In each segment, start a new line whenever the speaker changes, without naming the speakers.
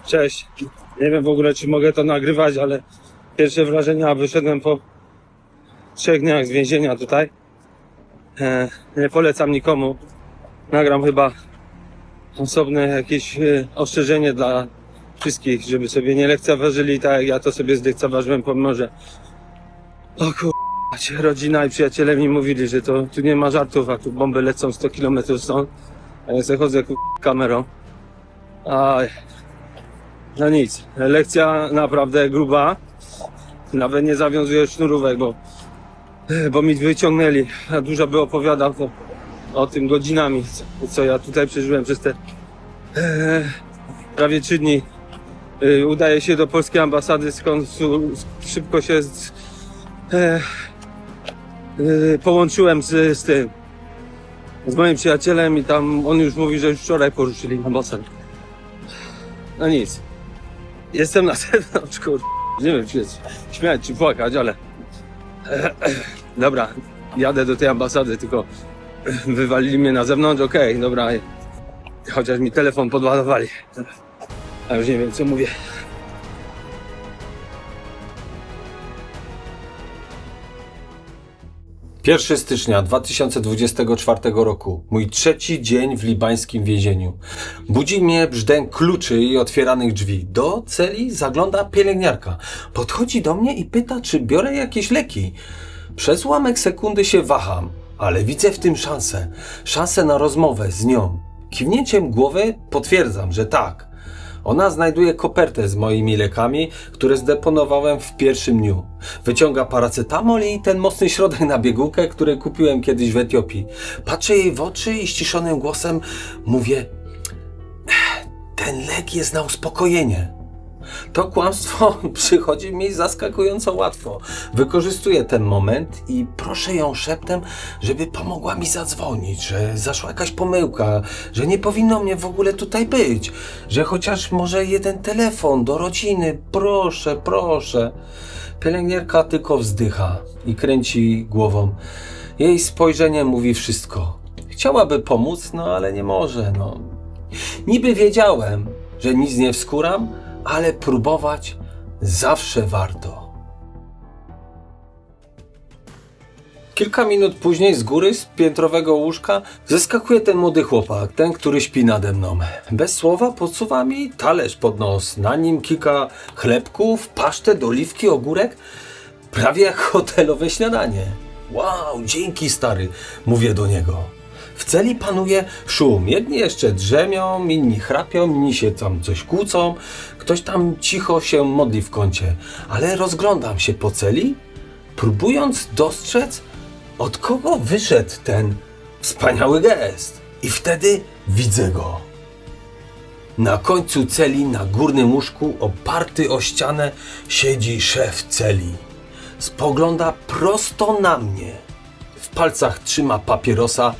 Cześć. Nie wiem w ogóle, czy mogę to nagrywać, ale pierwsze wrażenia, wyszedłem po 3 dniach z więzienia tutaj. Nie polecam nikomu. Nagram chyba osobne jakieś ostrzeżenie dla wszystkich, żeby sobie nie lekceważyli tak jak ja to sobie zlekceważyłem, pomimo że rodzina i przyjaciele mi mówili, że to tu nie ma żartów, a tu bomby lecą 100 km stąd. A ja sobie chodzę kamerą. No nic, lekcja naprawdę gruba. Nawet nie zawiązuję sznurówek, bo mi wyciągnęli. A dużo by opowiadał o tym godzinami, co ja tutaj przeżyłem przez te prawie 3 dni. Udaję się do polskiej ambasady, skąd szybko się połączyłem z moim przyjacielem i tam on już mówi, że już wczoraj poruszyli ambasadę. No nic. Jestem na zewnątrz, nie wiem, czy jest śmiać, czy płakać, ale dobra, jadę do tej ambasady, tylko wywalili mnie na zewnątrz, okej, dobra, chociaż mi telefon podładowali. A już nie wiem, co mówię.
Pierwszy stycznia 2024 roku, mój 3. dzień w libańskim więzieniu. Budzi mnie brzdęk kluczy i otwieranych drzwi. Do celi zagląda pielęgniarka. Podchodzi do mnie i pyta, czy biorę jakieś leki. Przez ułamek sekundy się waham, ale widzę w tym szansę. Szansę na rozmowę z nią. Kiwnięciem głowy potwierdzam, że tak. Ona znajduje kopertę z moimi lekami, które zdeponowałem w pierwszym dniu. Wyciąga paracetamol i ten mocny środek na biegunkę, który kupiłem kiedyś w Etiopii. Patrzę jej w oczy i ściszonym głosem mówię: ten lek jest na uspokojenie. To kłamstwo przychodzi mi zaskakująco łatwo. Wykorzystuję ten moment i proszę ją szeptem, żeby pomogła mi zadzwonić, że zaszła jakaś pomyłka, że nie powinno mnie w ogóle tutaj być, że chociaż może jeden telefon do rodziny, proszę, proszę. Pielęgniarka tylko wzdycha i kręci głową. Jej spojrzenie mówi wszystko. Chciałaby pomóc, no ale nie może, no. Niby wiedziałem, że nic nie wskuram, ale próbować zawsze warto. Kilka minut później z góry, z piętrowego łóżka, zeskakuje ten młody chłopak, ten, który śpi nade mną. Bez słowa podsuwa mi talerz pod nos, na nim kilka chlebków, pasztet, oliwki, ogórek. Prawie jak hotelowe śniadanie. Wow, dzięki stary, mówię do niego. W celi panuje szum. Jedni jeszcze drzemią, inni chrapią, inni się tam coś kłócą. Ktoś tam cicho się modli w kącie. Ale rozglądam się po celi, próbując dostrzec, od kogo wyszedł ten wspaniały gest. I wtedy widzę go. Na końcu celi, na górnym łóżku, oparty o ścianę, siedzi szef celi. Spogląda prosto na mnie. W palcach trzyma papierosa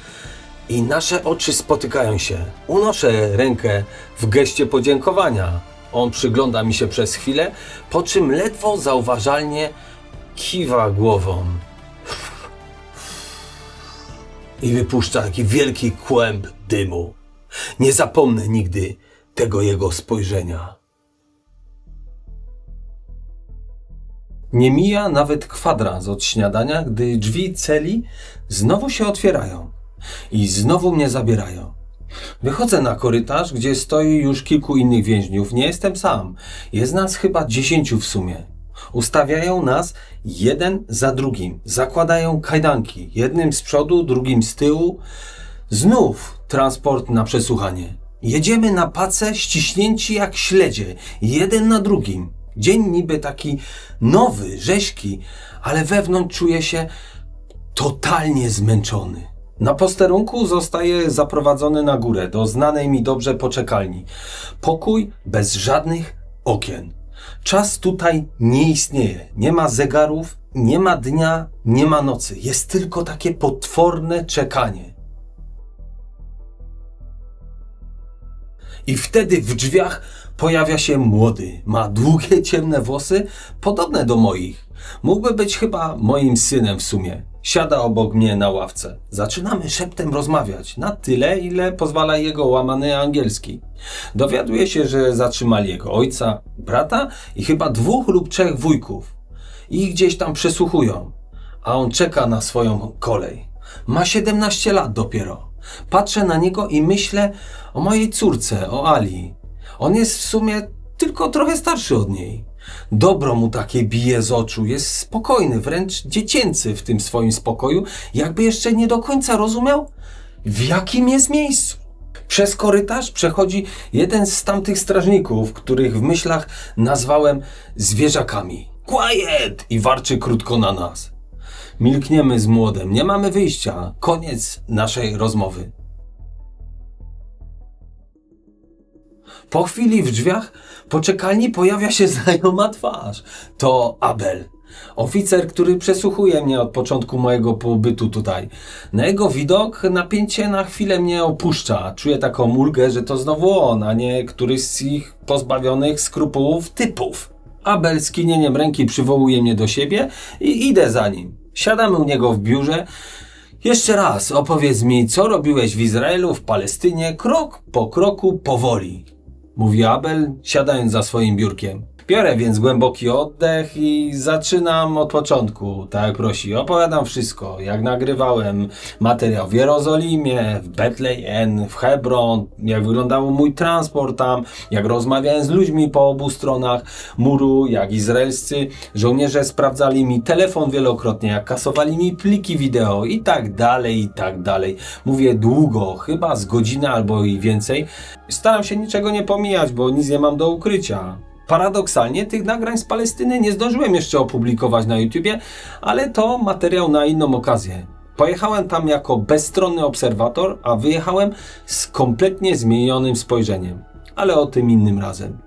i nasze oczy spotykają się. Unoszę rękę w geście podziękowania. On przygląda mi się przez chwilę, po czym ledwo zauważalnie kiwa głową. I wypuszcza taki wielki kłęb dymu. Nie zapomnę nigdy tego jego spojrzenia. Nie mija nawet kwadrans od śniadania, gdy drzwi celi znowu się otwierają. I znowu mnie zabierają. Wychodzę na korytarz, gdzie stoi już kilku innych więźniów. Nie jestem sam. Jest nas chyba 10 w sumie. Ustawiają nas jeden za drugim. Zakładają kajdanki. Jednym z przodu, drugim z tyłu. Znów transport na przesłuchanie. Jedziemy na pacę ściśnięci jak śledzie. Jeden na drugim. Dzień niby taki nowy, rzeźki, ale wewnątrz czuję się totalnie zmęczony. Na posterunku zostaję zaprowadzony na górę, do znanej mi dobrze poczekalni. Pokój bez żadnych okien. Czas tutaj nie istnieje. Nie ma zegarów, nie ma dnia, nie ma nocy. Jest tylko takie potworne czekanie. I wtedy w drzwiach pojawia się młody. Ma długie, ciemne włosy, podobne do moich. Mógłby być chyba moim synem w sumie. Siada obok mnie na ławce. Zaczynamy szeptem rozmawiać, na tyle, ile pozwala jego łamany angielski. Dowiaduję się, że zatrzymali jego ojca, brata i chyba 2 lub 3 wujków. I gdzieś tam przesłuchują, a on czeka na swoją kolej. Ma 17 lat dopiero. Patrzę na niego i myślę o mojej córce, o Ali. On jest w sumie tylko trochę starszy od niej. Dobro mu takie bije z oczu, jest spokojny, wręcz dziecięcy w tym swoim spokoju, jakby jeszcze nie do końca rozumiał, w jakim jest miejscu. Przez korytarz przechodzi jeden z tamtych strażników, których w myślach nazwałem zwierzakami. Quiet! I warczy krótko na nas. Milkniemy z młodem, nie mamy wyjścia. Koniec naszej rozmowy. Po chwili w drzwiach poczekalni pojawia się znajoma twarz. To Abel. Oficer, który przesłuchuje mnie od początku mojego pobytu tutaj. Na jego widok napięcie na chwilę mnie opuszcza. Czuję taką ulgę, że to znowu on, a nie któryś z ich pozbawionych skrupułów typów. Abel skinieniem ręki przywołuje mnie do siebie i idę za nim. Siadamy u niego w biurze. Jeszcze raz opowiedz mi, co robiłeś w Izraelu, w Palestynie, krok po kroku, powoli. Mówi Abel, siadając za swoim biurkiem. Biorę więc głęboki oddech i zaczynam od początku, tak jak prosi. Opowiadam wszystko, jak nagrywałem materiał w Jerozolimie, w Betlejem, w Hebron, jak wyglądał mój transport tam, jak rozmawiałem z ludźmi po obu stronach muru, jak izraelscy żołnierze sprawdzali mi telefon wielokrotnie, jak kasowali mi pliki wideo i tak dalej, i tak dalej. Mówię długo, chyba z godziny albo i więcej. Staram się niczego nie pomijać, bo nic nie mam do ukrycia. Paradoksalnie tych nagrań z Palestyny nie zdążyłem jeszcze opublikować na YouTubie, ale to materiał na inną okazję. Pojechałem tam jako bezstronny obserwator, a wyjechałem z kompletnie zmienionym spojrzeniem. Ale o tym innym razem.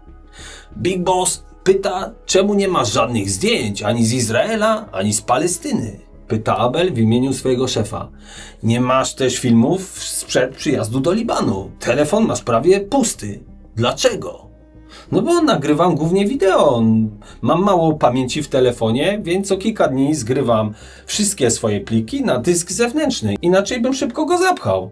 Big Boss pyta, czemu nie masz żadnych zdjęć ani z Izraela, ani z Palestyny? Pyta Abel w imieniu swojego szefa. Nie masz też filmów sprzed przyjazdu do Libanu. Telefon masz prawie pusty. Dlaczego? No bo nagrywam głównie wideo. Mam mało pamięci w telefonie, więc co kilka dni zgrywam wszystkie swoje pliki na dysk zewnętrzny. Inaczej bym szybko go zapchał.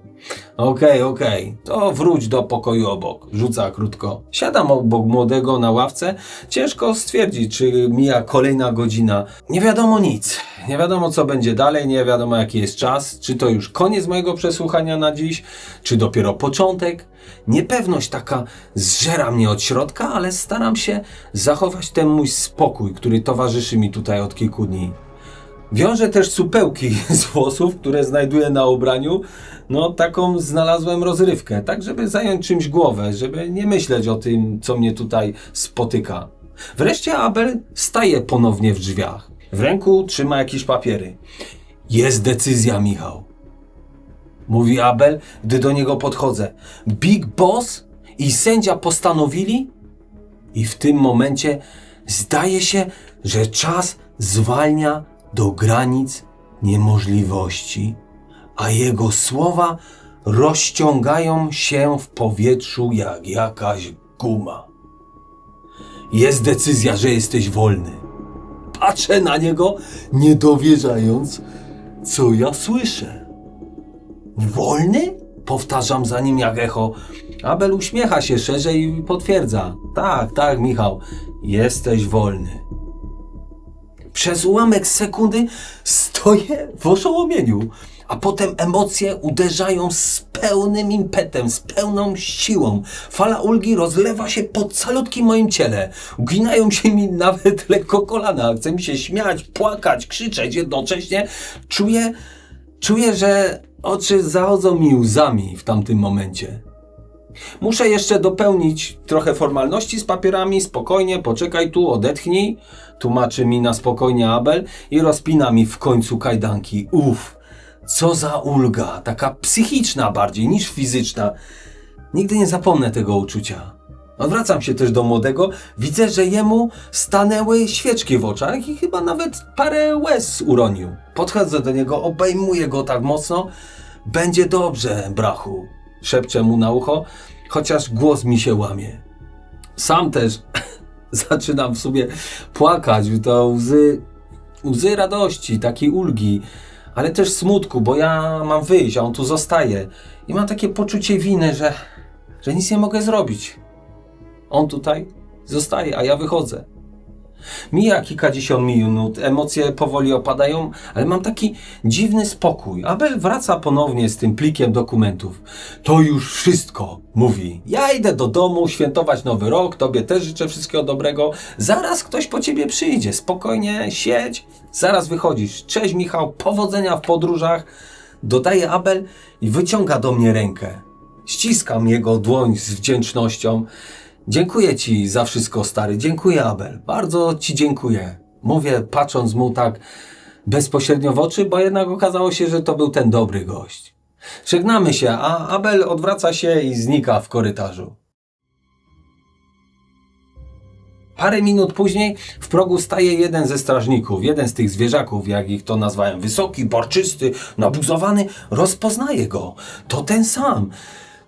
Okej, to wróć do pokoju obok. Rzuca krótko. Siadam obok młodego na ławce. Ciężko stwierdzić, czy mija kolejna godzina. Nie wiadomo nic. Nie wiadomo, co będzie dalej. Nie wiadomo, jaki jest czas. Czy to już koniec mojego przesłuchania na dziś, czy dopiero początek. Niepewność taka zżera mnie od środka, ale staram się zachować ten mój spokój, który towarzyszy mi tutaj od kilku dni. Wiążę też supełki z włosów, które znajduję na ubraniu. No taką znalazłem rozrywkę, tak żeby zająć czymś głowę, żeby nie myśleć o tym, co mnie tutaj spotyka. Wreszcie Abel staje ponownie w drzwiach. W ręku trzyma jakieś papiery. Jest decyzja, Michał. Mówi Abel, gdy do niego podchodzę. Big Boss i sędzia postanowili? I w tym momencie zdaje się, że czas zwalnia do granic niemożliwości, a jego słowa rozciągają się w powietrzu jak jakaś guma. Jest decyzja, że jesteś wolny. Patrzę na niego, nie dowierzając, co ja słyszę. Wolny? Powtarzam za nim jak echo. Abel uśmiecha się szerzej i potwierdza. Tak, Michał, jesteś wolny. Przez ułamek sekundy stoję w oszołomieniu, a potem emocje uderzają z pełnym impetem, z pełną siłą. Fala ulgi rozlewa się po calutkim moim ciele. Uginają się mi nawet lekko kolana. Chce mi się śmiać, płakać, krzyczeć jednocześnie. Czuję, że oczy zachodzą mi łzami w tamtym momencie. Muszę jeszcze dopełnić trochę formalności z papierami. Spokojnie, poczekaj tu, odetchnij. Tłumaczy mi na spokojnie Abel i rozpina mi w końcu kajdanki. Co za ulga, taka psychiczna bardziej niż fizyczna. Nigdy nie zapomnę tego uczucia. Odwracam się też do młodego. Widzę, że jemu stanęły świeczki w oczach i chyba nawet parę łez uronił. Podchodzę do niego, obejmuję go tak mocno. Będzie dobrze, brachu. Szepczę mu na ucho, chociaż głos mi się łamie. Sam też zaczynam w sobie płakać, to łzy Łzy radości, takiej ulgi, ale też smutku, bo ja mam wyjść, a on tu zostaje. I mam takie poczucie winy, że nic nie mogę zrobić. On tutaj zostaje, a ja wychodzę. Mija kilkadziesiąt minut, emocje powoli opadają, ale mam taki dziwny spokój. Abel wraca ponownie z tym plikiem dokumentów. To już wszystko, mówi. Ja idę do domu świętować Nowy Rok, tobie też życzę wszystkiego dobrego. Zaraz ktoś po ciebie przyjdzie, spokojnie siedź, zaraz wychodzisz. Cześć Michał, powodzenia w podróżach, dodaje Abel i wyciąga do mnie rękę. Ściskam jego dłoń z wdzięcznością. Dziękuję ci za wszystko, stary. Dziękuję, Abel. Bardzo ci dziękuję. Mówię, patrząc mu tak bezpośrednio w oczy, bo jednak okazało się, że to był ten dobry gość. Żegnamy się, a Abel odwraca się i znika w korytarzu. Parę minut później w progu staje jeden ze strażników, jeden z tych zwierzaków, jak ich to nazwałem. Wysoki, barczysty, nabuzowany. Rozpoznaje go. To ten sam,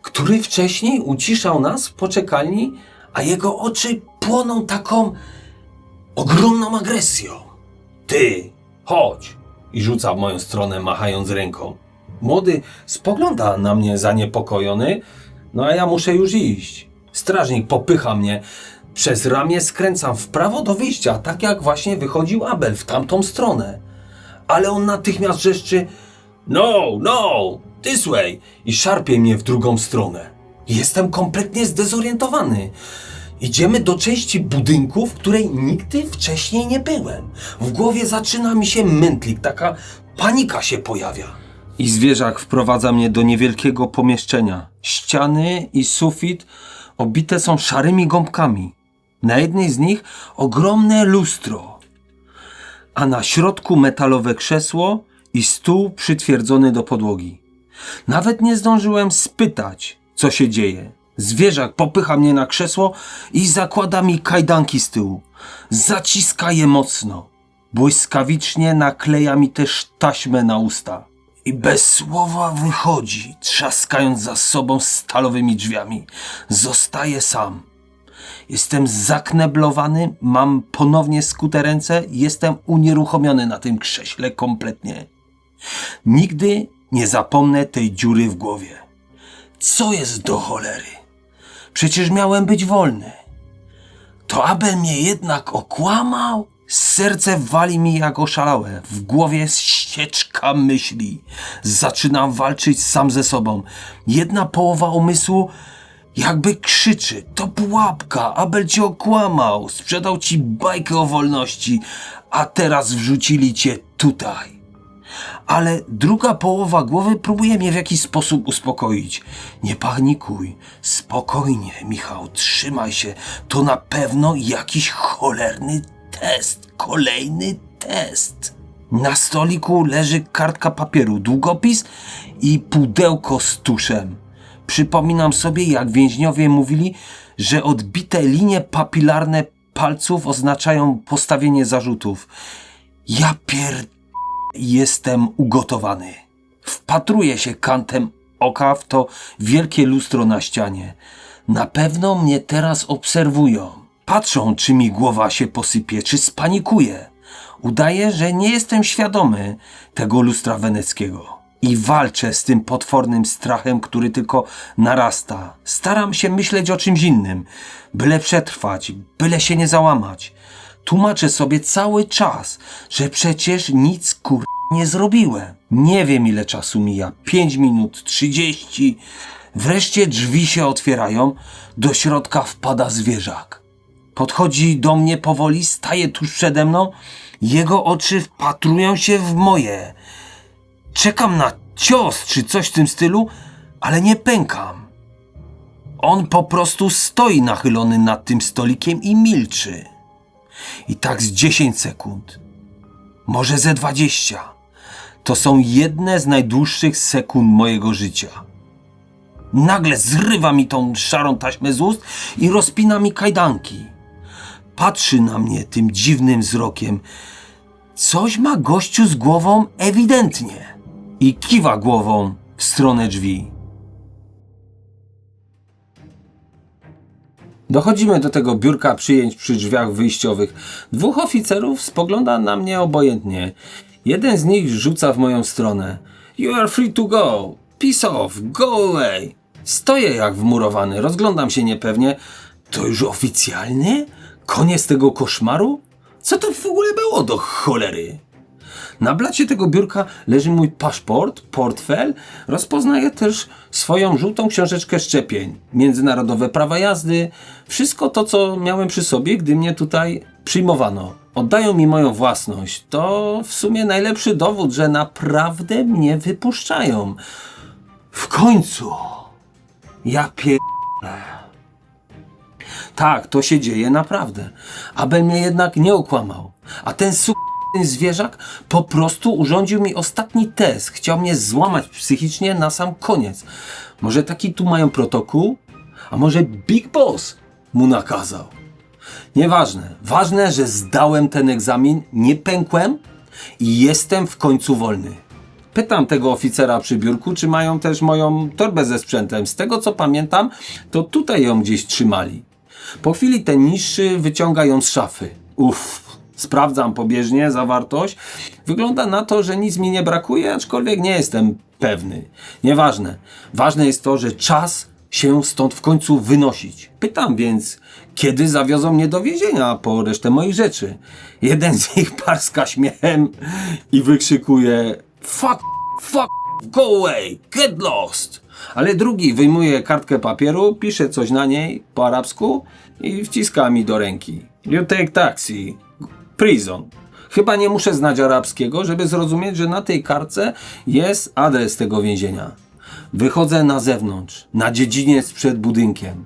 który wcześniej uciszał nas w poczekalni, a jego oczy płoną taką ogromną agresją. Ty, chodź! I rzuca w moją stronę, machając ręką. Młody spogląda na mnie zaniepokojony, no a ja muszę już iść. Strażnik popycha mnie. Przez ramię skręcam w prawo do wyjścia, tak jak właśnie wychodził Abel w tamtą stronę. Ale on natychmiast wrzeszczy: No, this way! I szarpie mnie w drugą stronę. Jestem kompletnie zdezorientowany. Idziemy do części budynku, w której nigdy wcześniej nie byłem. W głowie zaczyna mi się mętlik, taka panika się pojawia. I zwierzak wprowadza mnie do niewielkiego pomieszczenia. Ściany i sufit obite są szarymi gąbkami. Na jednej z nich ogromne lustro, a na środku metalowe krzesło i stół przytwierdzony do podłogi. Nawet nie zdążyłem spytać, co się dzieje. Zwierzak popycha mnie na krzesło i zakłada mi kajdanki z tyłu. Zaciska je mocno. Błyskawicznie nakleja mi też taśmę na usta. I bez słowa wychodzi, trzaskając za sobą stalowymi drzwiami. Zostaję sam. Jestem zakneblowany, mam ponownie skute ręce, jestem unieruchomiony na tym krześle kompletnie. Nigdy nie zapomnę tej dziury w głowie. Co jest do cholery? Przecież miałem być wolny. To Abel mnie jednak okłamał? Serce wali mi jak oszalałe. W głowie ścieczka myśli. Zaczynam walczyć sam ze sobą. Jedna połowa umysłu jakby krzyczy: to pułapka, Abel cię okłamał, sprzedał ci bajkę o wolności, a teraz wrzucili cię tutaj. Ale druga połowa głowy próbuje mnie w jakiś sposób uspokoić. Nie panikuj, spokojnie, Michał, trzymaj się, to na pewno jakiś cholerny test, kolejny test. Na stoliku leży kartka papieru, długopis i pudełko z tuszem. Przypominam sobie, jak więźniowie mówili, że odbite linie papilarne palców oznaczają postawienie zarzutów. Ja jestem ugotowany. Wpatruję się kantem oka w to wielkie lustro na ścianie. Na pewno mnie teraz obserwują. Patrzą, czy mi głowa się posypie, czy spanikuję. Udaję, że nie jestem świadomy tego lustra weneckiego. I walczę z tym potwornym strachem, który tylko narasta. Staram się myśleć o czymś innym, byle przetrwać, byle się nie załamać. Tłumaczę sobie cały czas, że przecież nic nie zrobiłem. Nie wiem, ile czasu mija. 5 minut, 30. Wreszcie drzwi się otwierają. Do środka wpada zwierzak. Podchodzi do mnie powoli, staje tuż przede mną. Jego oczy wpatrują się w moje. Czekam na cios czy coś w tym stylu, ale nie pękam. On po prostu stoi nachylony nad tym stolikiem i milczy. I tak z 10 sekund, może ze 20. To są jedne z najdłuższych sekund mojego życia. Nagle zrywa mi tą szarą taśmę z ust i rozpina mi kajdanki. Patrzy na mnie tym dziwnym wzrokiem. Coś ma gościu z głową ewidentnie. I kiwa głową w stronę drzwi. Dochodzimy do tego biurka przyjęć przy drzwiach wyjściowych. 2 oficerów spogląda na mnie obojętnie. Jeden z nich rzuca w moją stronę. You are free to go. Peace off. Go away. Stoję jak wmurowany. Rozglądam się niepewnie. To już oficjalnie? Koniec tego koszmaru? Co to w ogóle było do cholery? Na blacie tego biurka leży mój paszport, portfel. Rozpoznaję też swoją żółtą książeczkę szczepień, międzynarodowe prawa jazdy. Wszystko to, co miałem przy sobie, gdy mnie tutaj przyjmowano. Oddają mi moją własność. To w sumie najlepszy dowód, że naprawdę mnie wypuszczają. W końcu. Ja Tak, to się dzieje naprawdę. Abel mnie jednak nie okłamał. A ten zwierzak po prostu urządził mi ostatni test. Chciał mnie złamać psychicznie na sam koniec. Może taki tu mają protokół? A może Big Boss mu nakazał? Nieważne. Ważne, że zdałem ten egzamin, nie pękłem i jestem w końcu wolny. Pytam tego oficera przy biurku, czy mają też moją torbę ze sprzętem. Z tego co pamiętam, to tutaj ją gdzieś trzymali. Po chwili ten niższy wyciąga ją z szafy. Sprawdzam pobieżnie zawartość. Wygląda na to, że nic mi nie brakuje, aczkolwiek nie jestem pewny. Nieważne. Ważne jest to, że czas się stąd w końcu wynosić. Pytam więc, kiedy zawiozą mnie do więzienia po resztę moich rzeczy. Jeden z nich parska śmiechem i wykrzykuje fuck, go away, get lost. Ale drugi wyjmuje kartkę papieru, pisze coś na niej po arabsku i wciska mi do ręki. You take taxi. Prison. Chyba nie muszę znać arabskiego, żeby zrozumieć, że na tej kartce jest adres tego więzienia. Wychodzę na zewnątrz, na dziedziniec przed budynkiem.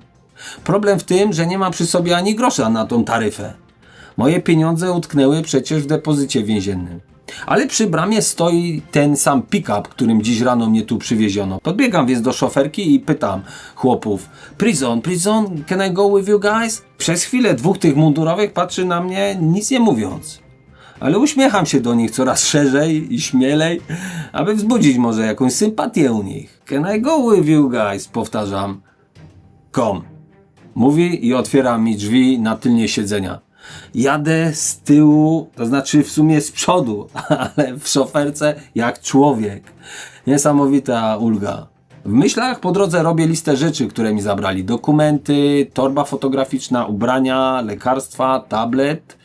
Problem w tym, że nie mam przy sobie ani grosza na tą taryfę. Moje pieniądze utknęły przecież w depozycie więziennym. Ale przy bramie stoi ten sam pick-up, którym dziś rano mnie tu przywieziono. Podbiegam więc do szoferki i pytam chłopów: Prison, can I go with you guys? Przez chwilę 2 tych mundurowych patrzy na mnie, nic nie mówiąc. Ale uśmiecham się do nich coraz szerzej i śmielej, aby wzbudzić może jakąś sympatię u nich. Can I go with you guys? Powtarzam. Come. Mówi i otwiera mi drzwi na tylnie siedzenia. Jadę z tyłu, to znaczy w sumie z przodu, ale w szoferce jak człowiek. Niesamowita ulga. W myślach po drodze robię listę rzeczy, które mi zabrali. Dokumenty, torba fotograficzna, ubrania, lekarstwa, tablet,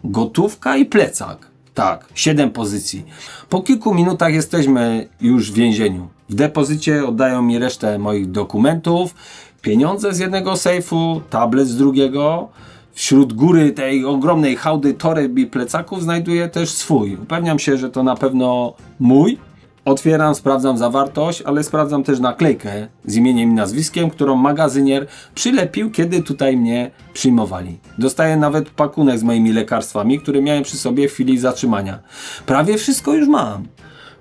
gotówka i plecak. Tak, 7 pozycji. Po kilku minutach jesteśmy już w więzieniu. W depozycie oddają mi resztę moich dokumentów, pieniądze z jednego sejfu, tablet z drugiego. Wśród góry tej ogromnej hałdy toreb i plecaków znajduję też swój. Upewniam się, że to na pewno mój. Otwieram, sprawdzam zawartość, ale sprawdzam też naklejkę z imieniem i nazwiskiem, którą magazynier przylepił, kiedy tutaj mnie przyjmowali. Dostaję nawet pakunek z moimi lekarstwami, które miałem przy sobie w chwili zatrzymania. Prawie wszystko już mam.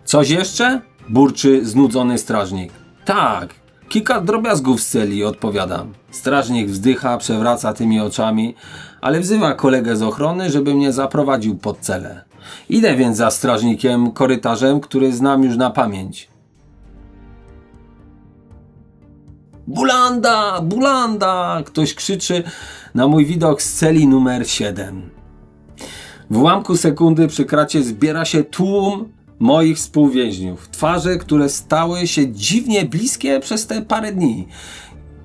Coś jeszcze? Burczy znudzony strażnik. Tak, kilka drobiazgów z celi, odpowiadam. Strażnik wzdycha, przewraca tymi oczami, ale wzywa kolegę z ochrony, żeby mnie zaprowadził pod celę. Idę więc za strażnikiem korytarzem, który znam już na pamięć. Bulanda! Bulanda! Ktoś krzyczy na mój widok z celi numer 7. W ułamku sekundy przy kracie zbiera się tłum moich współwięźniów. Twarze, które stały się dziwnie bliskie przez te parę dni.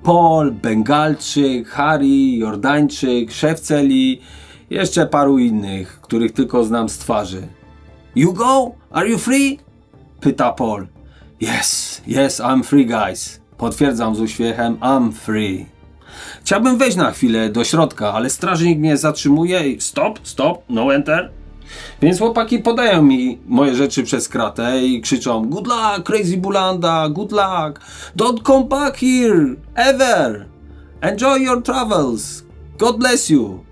Paul, Bengalczyk, Harry, Jordańczyk, szef celi, jeszcze paru innych, których tylko znam z twarzy. You go? Are you free? Pyta Paul. Yes, I'm free, guys. Potwierdzam z uśmiechem, I'm free. Chciałbym wejść na chwilę do środka, ale strażnik mnie zatrzymuje i stop, no enter. Więc chłopaki podają mi moje rzeczy przez kratę i krzyczą: good luck, crazy Bulanda, good luck. Don't come back here, ever. Enjoy your travels. God bless you.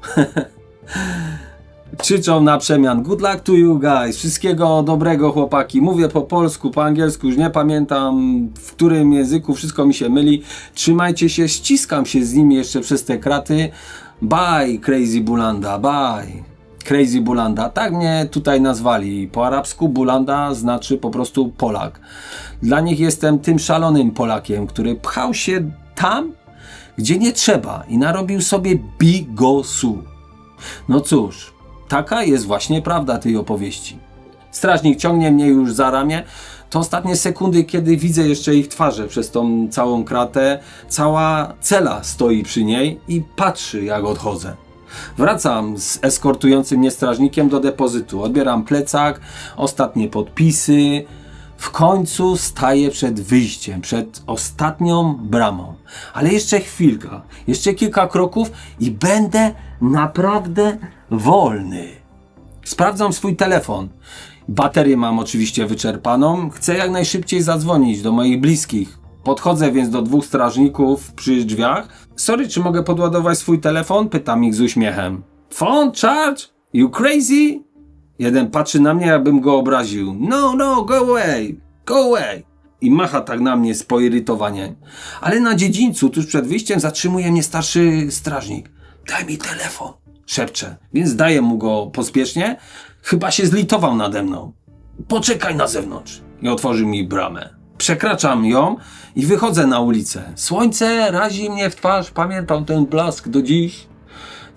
Krzyczą na przemian: good luck to you guys. Wszystkiego dobrego, chłopaki. Mówię po polsku, po angielsku, już nie pamiętam w którym języku, wszystko mi się myli. Trzymajcie się, ściskam się z nimi jeszcze przez te kraty. Bye, crazy Bulanda, bye. Crazy Bulanda, tak mnie tutaj nazwali. Po arabsku Bulanda znaczy po prostu Polak. Dla nich jestem tym szalonym Polakiem, który pchał się tam, gdzie nie trzeba i narobił sobie bigosu. No cóż, taka jest właśnie prawda tej opowieści. Strażnik ciągnie mnie już za ramię. To ostatnie sekundy, kiedy widzę jeszcze ich twarze przez tą całą kratę. Cała cela stoi przy niej i patrzy, jak odchodzę. Wracam z eskortującym mnie strażnikiem do depozytu. Odbieram plecak, ostatnie podpisy. W końcu staję przed wyjściem, przed ostatnią bramą. Ale jeszcze chwilka, jeszcze kilka kroków i będę naprawdę wolny. Sprawdzam swój telefon. Baterię mam oczywiście wyczerpaną. Chcę jak najszybciej zadzwonić do moich bliskich. Podchodzę więc do dwóch strażników przy drzwiach. Sorry, czy mogę podładować swój telefon? Pytam ich z uśmiechem. Phone charge? You crazy? Jeden patrzy na mnie, jakbym go obraził. No, go away, go away. I macha tak na mnie z poirytowaniem. Ale na dziedzińcu, tuż przed wyjściem, zatrzymuje mnie starszy strażnik. Daj mi telefon, szepcze. Więc daję mu go pospiesznie. Chyba się zlitował nade mną. Poczekaj na zewnątrz. I otworzył mi bramę. Przekraczam ją i wychodzę na ulicę. Słońce razi mnie w twarz, pamiętam ten blask do dziś.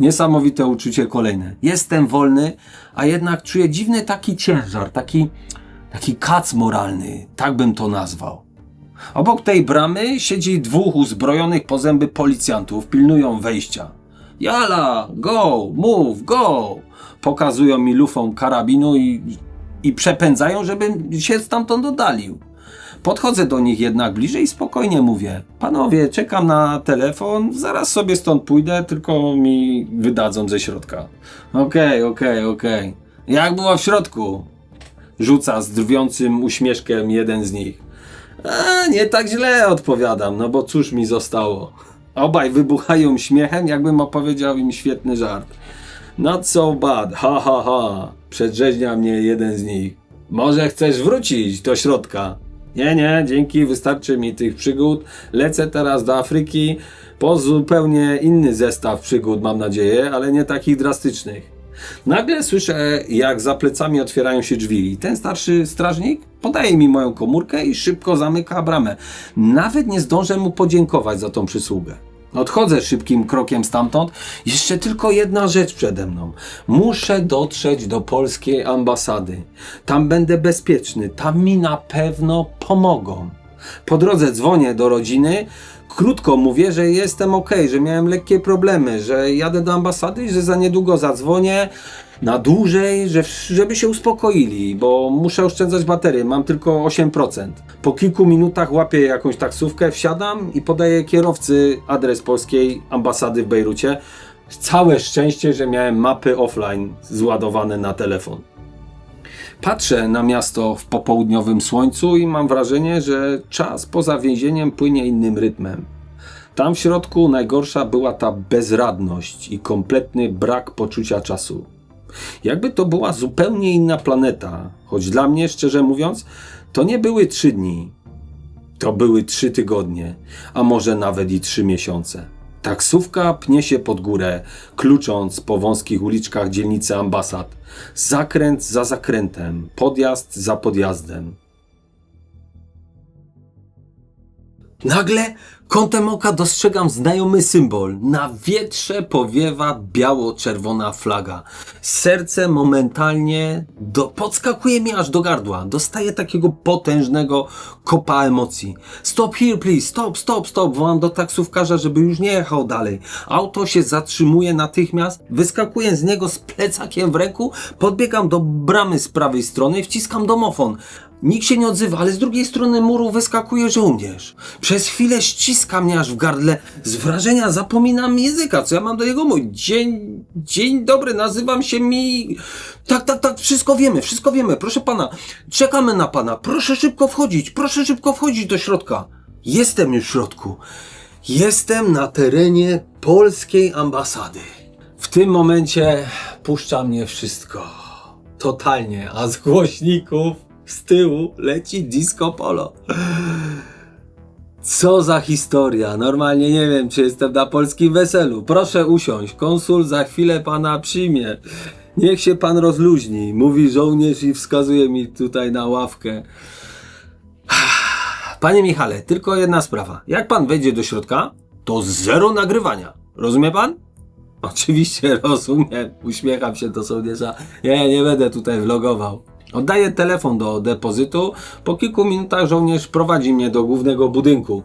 Niesamowite uczucie kolejne. Jestem wolny, a jednak czuję dziwny taki ciężar, taki kac moralny, tak bym to nazwał. Obok tej bramy siedzi dwóch uzbrojonych po zęby policjantów, pilnują wejścia. Jala, go, move, go! Pokazują mi lufą karabinu i przepędzają, żebym się stamtąd oddalił. Podchodzę do nich jednak bliżej i spokojnie mówię. Panowie, czekam na telefon, zaraz sobie stąd pójdę, tylko mi wydadzą ze środka. Okej. Jak było w środku? Rzuca z drwiącym uśmieszkiem jeden z nich. Nie tak źle, odpowiadam, no bo cóż mi zostało. Obaj wybuchają śmiechem, jakbym opowiedział im świetny żart. Not so bad, ha. Przedrzeźnia mnie jeden z nich. Może chcesz wrócić do środka? Nie, dzięki, wystarczy mi tych przygód. Lecę teraz do Afryki po zupełnie inny zestaw przygód, mam nadzieję, ale nie takich drastycznych. Nagle słyszę, jak za plecami otwierają się drzwi i ten starszy strażnik podaje mi moją komórkę i szybko zamyka bramę. Nawet nie zdążę mu podziękować za tą przysługę. Odchodzę szybkim krokiem stamtąd. Jeszcze tylko jedna rzecz przede mną. Muszę dotrzeć do polskiej ambasady. Tam będę bezpieczny. Tam mi na pewno pomogą. Po drodze dzwonię do rodziny. Krótko mówię, że jestem okej, że miałem lekkie problemy, że jadę do ambasady i że za niedługo zadzwonię na dłużej, żeby się uspokoili, bo muszę oszczędzać baterię, mam tylko 8%. Po kilku minutach łapię jakąś taksówkę, wsiadam i podaję kierowcy adres polskiej ambasady w Bejrucie. Całe szczęście, że miałem mapy offline zładowane na telefon. Patrzę na miasto w popołudniowym słońcu i mam wrażenie, że czas poza więzieniem płynie innym rytmem. Tam w środku najgorsza była ta bezradność i kompletny brak poczucia czasu. Jakby to była zupełnie inna planeta, choć dla mnie, szczerze mówiąc, to nie były 3 dni. To były 3 tygodnie, a może nawet i 3 miesiące. Taksówka pnie się pod górę, klucząc po wąskich uliczkach dzielnicy ambasad. Zakręt za zakrętem, podjazd za podjazdem. Nagle kątem oka dostrzegam znajomy symbol. Na wietrze powiewa biało-czerwona flaga. Serce momentalnie podskakuje mi aż do gardła. Dostaję takiego potężnego kopa emocji. Stop here please, stop. Wołam do taksówkarza, żeby już nie jechał dalej. Auto się zatrzymuje natychmiast. Wyskakuję z niego z plecakiem w ręku. Podbiegam do bramy z prawej strony. Wciskam domofon. Nikt się nie odzywa, ale z drugiej strony muru wyskakuje żołnierz. Przez chwilę ściska mnie aż w gardle. Z wrażenia zapominam języka, co ja mam do niego mówić. Dzień dobry, nazywam się mi... Tak, wszystko wiemy. Proszę pana, czekamy na pana. Proszę szybko wchodzić do środka. Jestem już w środku. Jestem na terenie polskiej ambasady. W tym momencie puszcza mnie wszystko. Totalnie, a z głośników z tyłu leci disco polo. Co za historia. Normalnie nie wiem, czy jestem na polskim weselu. Proszę usiąść. Konsul za chwilę pana przyjmie. Niech się pan rozluźni. Mówi żołnierz i wskazuje mi tutaj na ławkę. Panie Michale, tylko jedna sprawa. Jak pan wejdzie do środka, to 0 nagrywania. Rozumie pan? Oczywiście rozumiem. Uśmiecham się do sołtysza. Nie będę tutaj vlogował. Oddaję telefon do depozytu. Po kilku minutach żołnierz prowadzi mnie do głównego budynku.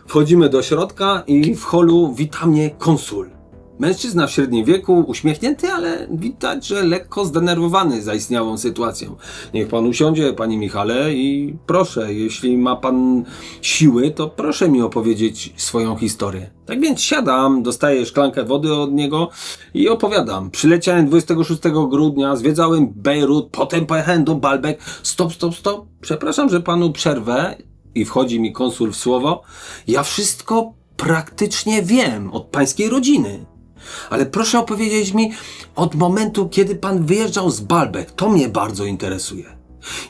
Wchodzimy do środka i w holu wita mnie konsul. Mężczyzna w średnim wieku, uśmiechnięty, ale widać, że lekko zdenerwowany zaistniałą sytuacją. Niech pan usiądzie, panie Michale, i proszę, jeśli ma pan siły, to proszę mi opowiedzieć swoją historię. Tak więc siadam, dostaję szklankę wody od niego i opowiadam. Przyleciałem 26 grudnia, zwiedzałem Bejrut, potem pojechałem do Baalbek. Stop. Przepraszam, że panu przerwę. I wchodzi mi konsul w słowo. Ja wszystko praktycznie wiem od pańskiej rodziny. Ale proszę opowiedzieć mi od momentu, kiedy pan wyjeżdżał z Baalbek. To mnie bardzo interesuje.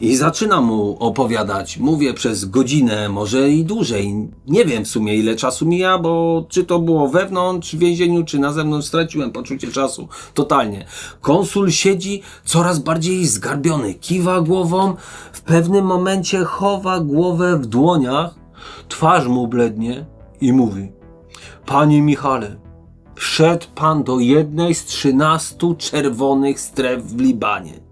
I zaczynam mu opowiadać. Mówię przez godzinę, może i dłużej. Nie wiem w sumie ile czasu mija, bo czy to było wewnątrz w więzieniu, czy na zewnątrz, straciłem poczucie czasu. Totalnie. Konsul siedzi coraz bardziej zgarbiony. Kiwa głową. W pewnym momencie chowa głowę w dłoniach. Twarz mu blednie i mówi: Panie Michale, wszedł pan do jednej z 13 czerwonych stref w Libanie.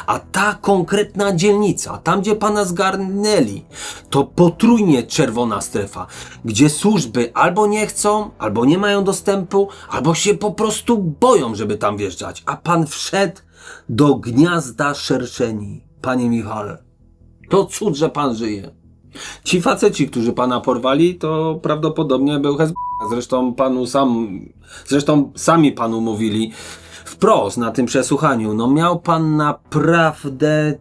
A ta konkretna dzielnica, tam gdzie pana zgarnęli, to potrójnie czerwona strefa, gdzie służby albo nie chcą, albo nie mają dostępu, albo się po prostu boją, żeby tam wjeżdżać. A pan wszedł do gniazda szerszeni. Panie Michale, to cud, że pan żyje. Ci faceci, którzy pana porwali, to prawdopodobnie był Zresztą sami panu mówili wprost na tym przesłuchaniu. No miał pan naprawdę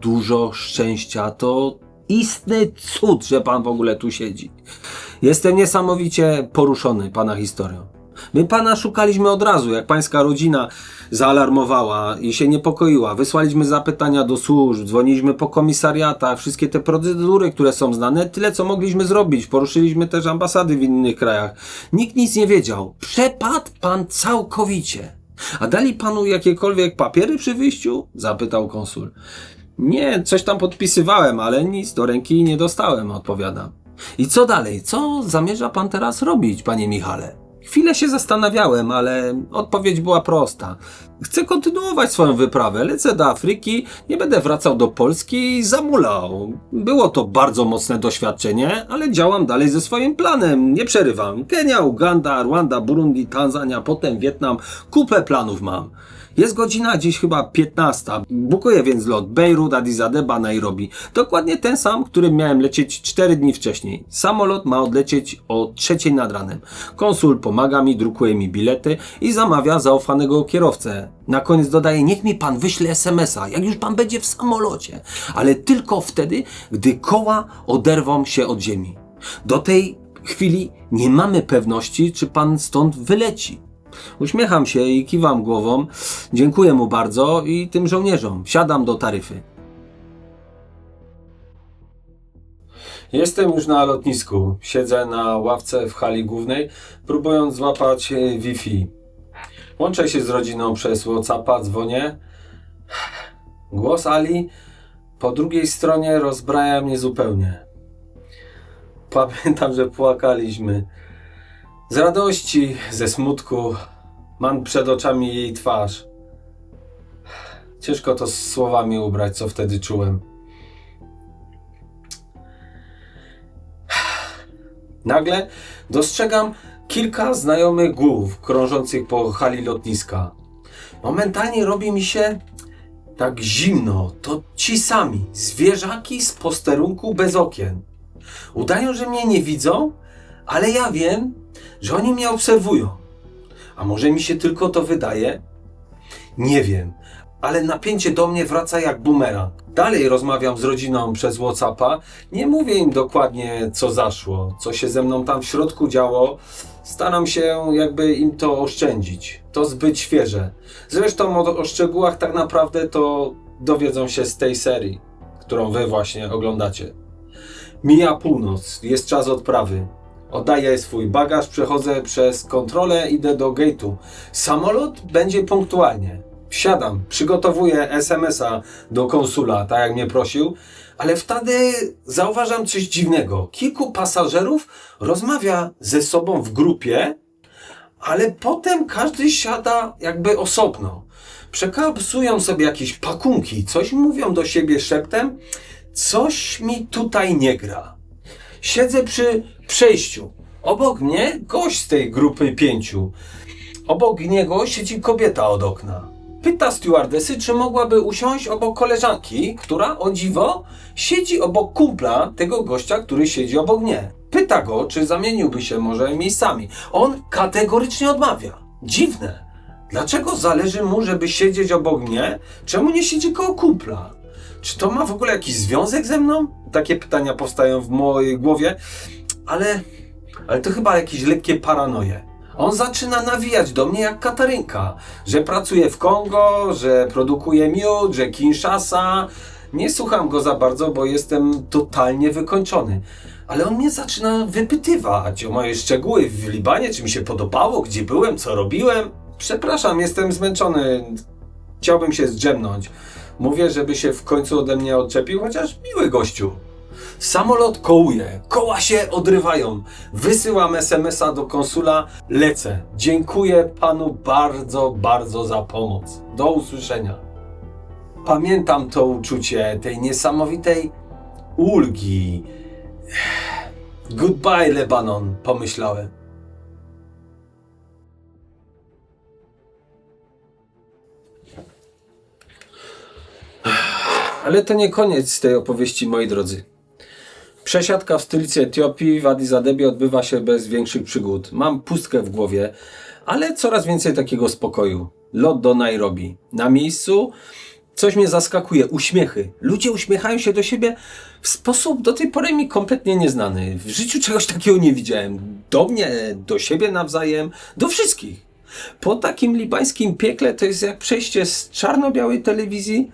dużo szczęścia. To istny cud, że pan w ogóle tu siedzi. Jestem niesamowicie poruszony pana historią. My pana szukaliśmy od razu, jak pańska rodzina zaalarmowała i się niepokoiła. Wysłaliśmy zapytania do służb, dzwoniliśmy po komisariatach, wszystkie te procedury, które są znane, tyle co mogliśmy zrobić. Poruszyliśmy też ambasady w innych krajach. Nikt nic nie wiedział. Przepadł pan całkowicie. A dali panu jakiekolwiek papiery przy wyjściu? Zapytał konsul. Nie, coś tam podpisywałem, ale nic do ręki nie dostałem, odpowiadam. I co dalej? Co zamierza pan teraz robić, panie Michale? Chwilę się zastanawiałem, ale odpowiedź była prosta. Chcę kontynuować swoją wyprawę, lecę do Afryki, nie będę wracał do Polski i zamulał. Było to bardzo mocne doświadczenie, ale działam dalej ze swoim planem, nie przerywam. Kenia, Uganda, Rwanda, Burundi, Tanzania, potem Wietnam, kupę planów mam. Jest godzina dziś chyba 15. Bukuję więc lot Bejrut, Addis Abeba, Nairobi. Dokładnie ten sam, którym miałem lecieć 4 dni wcześniej. Samolot ma odlecieć o 3 nad ranem. Konsul pomaga mi, drukuje mi bilety i zamawia zaufanego kierowcę. Na koniec dodaje: niech mi pan wyśle SMS-a, jak już pan będzie w samolocie. Ale tylko wtedy, gdy koła oderwą się od ziemi. Do tej chwili nie mamy pewności, czy pan stąd wyleci. Uśmiecham się i kiwam głową. Dziękuję mu bardzo i tym żołnierzom. Wsiadam do taryfy. Jestem już na lotnisku. Siedzę na ławce w hali głównej, próbując złapać Wi-Fi. Łączę się z rodziną przez WhatsAppa, dzwonię. Głos Ali po drugiej stronie rozbraja mnie zupełnie. Pamiętam, że płakaliśmy. Z radości, ze smutku, mam przed oczami jej twarz. Ciężko to słowami ubrać, co wtedy czułem. Nagle dostrzegam kilka znajomych głów krążących po hali lotniska. Momentalnie robi mi się tak zimno. To ci sami zwierzaki z posterunku bez okien. Udają, że mnie nie widzą, ale ja wiem, że oni mnie obserwują. A może mi się tylko to wydaje? Nie wiem, ale napięcie do mnie wraca jak bumerang. Dalej rozmawiam z rodziną przez WhatsAppa. Nie mówię im dokładnie, co zaszło, co się ze mną tam w środku działo. Staram się jakby im to oszczędzić. To zbyt świeże. Zresztą o szczegółach tak naprawdę to dowiedzą się z tej serii, którą wy właśnie oglądacie. Mija północ, jest czas odprawy. Oddaję swój bagaż, przechodzę przez kontrolę, idę do gate'u. Samolot będzie punktualnie. Wsiadam, przygotowuję SMS-a do konsula, tak jak mnie prosił, ale wtedy zauważam coś dziwnego. Kilku pasażerów rozmawia ze sobą w grupie, ale potem każdy siada jakby osobno. Przekazują sobie jakieś pakunki, coś mówią do siebie szeptem, coś mi tutaj nie gra. Siedzę przy przejściu. Obok mnie gość z tej grupy 5. Obok niego siedzi kobieta od okna. Pyta stewardesy, czy mogłaby usiąść obok koleżanki, która, o dziwo, siedzi obok kumpla tego gościa, który siedzi obok mnie. Pyta go, czy zamieniłby się może miejscami. On kategorycznie odmawia. Dziwne. Dlaczego zależy mu, żeby siedzieć obok mnie? Czemu nie siedzi koło kumpla? Czy to ma w ogóle jakiś związek ze mną? Takie pytania powstają w mojej głowie, ale to chyba jakieś lekkie paranoje. On zaczyna nawijać do mnie jak Katarynka, że pracuje w Kongo, że produkuje miód, że Kinshasa. Nie słucham go za bardzo, bo jestem totalnie wykończony. Ale on mnie zaczyna wypytywać o moje szczegóły w Libanie, czy mi się podobało, gdzie byłem, co robiłem. Przepraszam, jestem zmęczony. Chciałbym się zdrzemnąć. Mówię, żeby się w końcu ode mnie odczepił, chociaż miły gościu. Samolot kołuje, koła się odrywają. Wysyłam SMS-a do konsula, lecę. Dziękuję panu bardzo, bardzo za pomoc. Do usłyszenia. Pamiętam to uczucie tej niesamowitej ulgi. Goodbye, Lebanon, pomyślałem. Ale to nie koniec tej opowieści, moi drodzy. Przesiadka w stolicy Etiopii, w Addis Abebie, odbywa się bez większych przygód. Mam pustkę w głowie, ale coraz więcej takiego spokoju. Lot do Nairobi. Na miejscu coś mnie zaskakuje. Uśmiechy. Ludzie uśmiechają się do siebie w sposób do tej pory mi kompletnie nieznany. W życiu czegoś takiego nie widziałem. Do mnie, do siebie nawzajem, do wszystkich. Po takim libańskim piekle to jest jak przejście z czarno-białej telewizji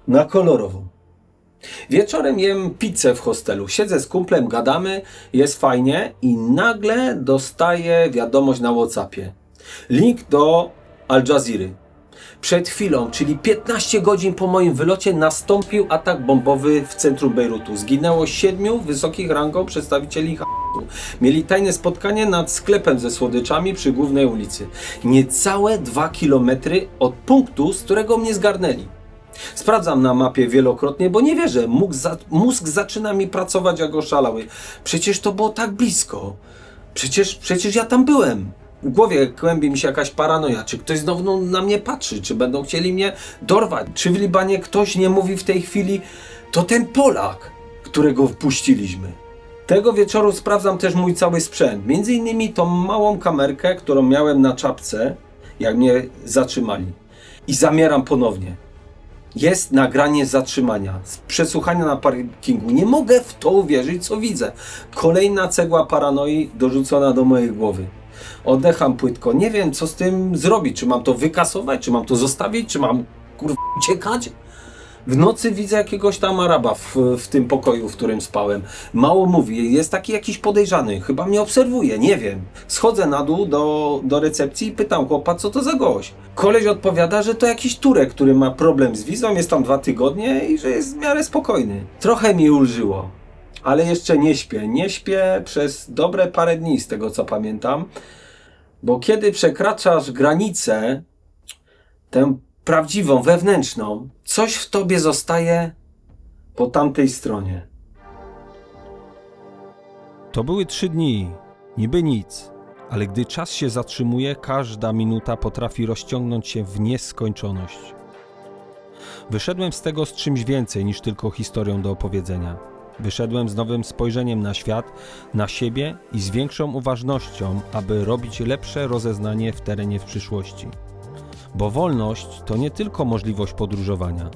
na kolorową. Wieczorem jem pizzę w hostelu. Siedzę z kumplem, gadamy, jest fajnie i nagle dostaję wiadomość na WhatsAppie. Link do Al Jazeery. Przed chwilą, czyli 15 godzin po moim wylocie, nastąpił atak bombowy w centrum Bejrutu. Zginęło 7 wysokich rangą przedstawicieli Hamasu. Mieli tajne spotkanie nad sklepem ze słodyczami przy głównej ulicy. Niecałe 2 kilometry od punktu, z którego mnie zgarnęli. Sprawdzam na mapie wielokrotnie, bo nie wierzę. Mózg zaczyna mi pracować jak oszalały. Przecież to było tak blisko. Przecież ja tam byłem. W głowie kłębi mi się jakaś paranoja. Czy ktoś znowu na mnie patrzy? Czy będą chcieli mnie dorwać? Czy w Libanie ktoś nie mówi w tej chwili, to ten Polak, którego wpuściliśmy? Tego wieczoru sprawdzam też mój cały sprzęt. Między innymi tą małą kamerkę, którą miałem na czapce, jak mnie zatrzymali. I zamieram ponownie. Jest nagranie zatrzymania, z przesłuchania na parkingu. Nie mogę w to uwierzyć, co widzę. Kolejna cegła paranoi dorzucona do mojej głowy. Oddecham płytko. Nie wiem, co z tym zrobić. Czy mam to wykasować, czy mam to zostawić, czy mam uciekać? W nocy widzę jakiegoś tam Araba w tym pokoju, w którym spałem. Mało mówi, jest taki jakiś podejrzany. Chyba mnie obserwuje, nie wiem. Schodzę na dół do recepcji i pytam chłopa, co to za gość. Koleś odpowiada, że to jakiś Turek, który ma problem z wizą, jest tam 2 tygodnie i że jest w miarę spokojny. Trochę mi ulżyło, ale jeszcze nie śpię. Nie śpię przez dobre parę dni, z tego co pamiętam. Bo kiedy przekraczasz granicę, tę prawdziwą, wewnętrzną, coś w tobie zostaje po tamtej stronie.
To były 3 dni, niby nic, ale gdy czas się zatrzymuje, każda minuta potrafi rozciągnąć się w nieskończoność. Wyszedłem z tego z czymś więcej niż tylko historią do opowiedzenia. Wyszedłem z nowym spojrzeniem na świat, na siebie i z większą uważnością, aby robić lepsze rozeznanie w terenie w przyszłości. Bo wolność to nie tylko możliwość podróżowania.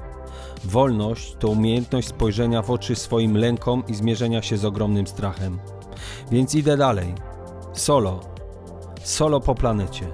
Wolność to umiejętność spojrzenia w oczy swoim lękom i zmierzenia się z ogromnym strachem. Więc idę dalej. Solo po planecie.